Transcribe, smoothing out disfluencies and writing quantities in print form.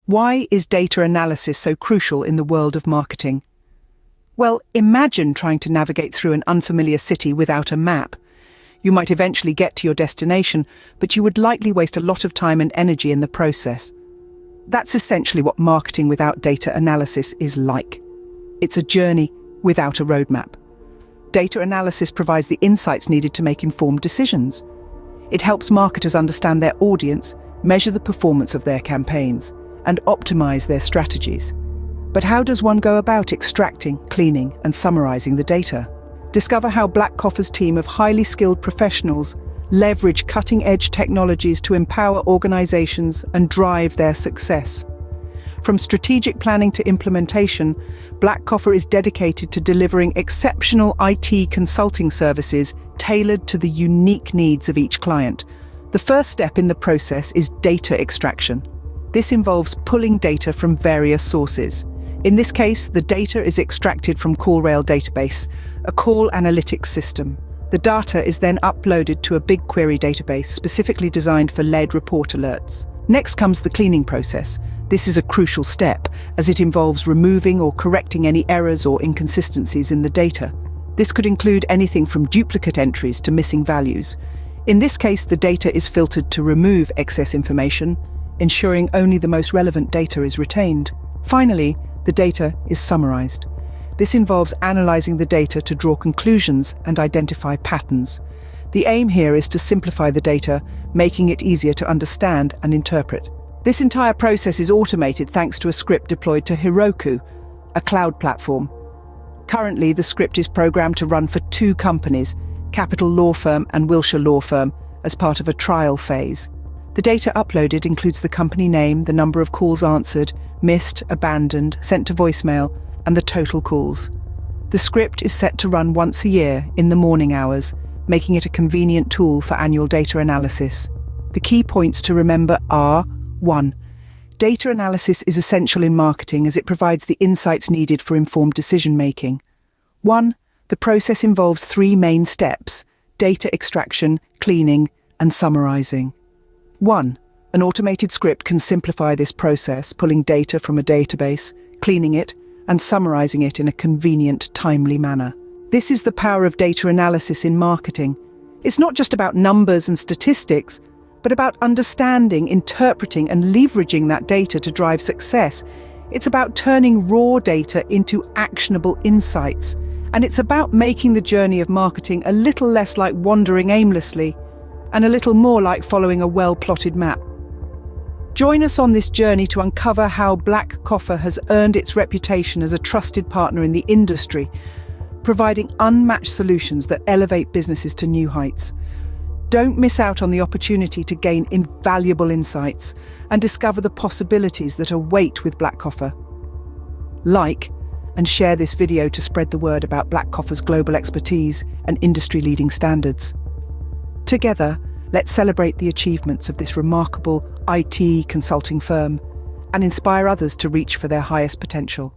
Why is data analysis so crucial in the world of marketing? Well, imagine trying to navigate through an unfamiliar city without a map. You might eventually get to your destination, but you would likely waste a lot of time and energy in the process. That's essentially what marketing without data analysis is like. It's a journey without a roadmap. Data analysis provides the insights needed to make informed decisions. It helps marketers understand their audience, measure the performance of their campaigns, and optimize their strategies. But how does one go about extracting, cleaning, and summarizing the data? Discover how Blackcoffer's team of highly skilled professionals leverage cutting-edge technologies to empower organizations and drive their success. From strategic planning to implementation, Blackcoffer is dedicated to delivering exceptional IT consulting services tailored to the unique needs of each client. The first step in the process is data extraction. This involves pulling data from various sources. In this case, the data is extracted from CallRail database, a call analytics system. The data is then uploaded to a BigQuery database specifically designed for lead report alerts. Next comes the cleaning process. This is a crucial step, as it involves removing or correcting any errors or inconsistencies in the data. This could include anything from duplicate entries to missing values. In this case, the data is filtered to remove excess information, ensuring only the most relevant data is retained. Finally, the data is summarized. This involves analyzing the data to draw conclusions and identify patterns. The aim here is to simplify the data, making it easier to understand and interpret. This entire process is automated thanks to a script deployed to Heroku, a cloud platform. Currently, the script is programmed to run for 2 companies, Capital Law Firm and Wilshire Law Firm, as part of a trial phase. The data uploaded includes the company name, the number of calls answered, missed, abandoned, sent to voicemail, and the total calls. The script is set to run once a year in the morning hours, making it a convenient tool for annual data analysis. The key points to remember are: 1. Data analysis is essential in marketing as it provides the insights needed for informed decision-making. 1. The process involves 3 main steps: data extraction, cleaning, and summarizing. 1. An automated script can simplify this process, pulling data from a database, cleaning it, and summarizing it in a convenient, timely manner. This is the power of data analysis in marketing. It's not just about numbers and statistics, but about understanding, interpreting, and leveraging that data to drive success. It's about turning raw data into actionable insights. And it's about making the journey of marketing a little less like wandering aimlessly, and a little more like following a well-plotted map. Join us on this journey to uncover how Blackcoffer has earned its reputation as a trusted partner in the industry, providing unmatched solutions that elevate businesses to new heights. Don't miss out on the opportunity to gain invaluable insights and discover the possibilities that await with Blackcoffer. Like and share this video to spread the word about Blackcoffer's global expertise and industry-leading standards. Together, let's celebrate the achievements of this remarkable IT consulting firm and inspire others to reach for their highest potential.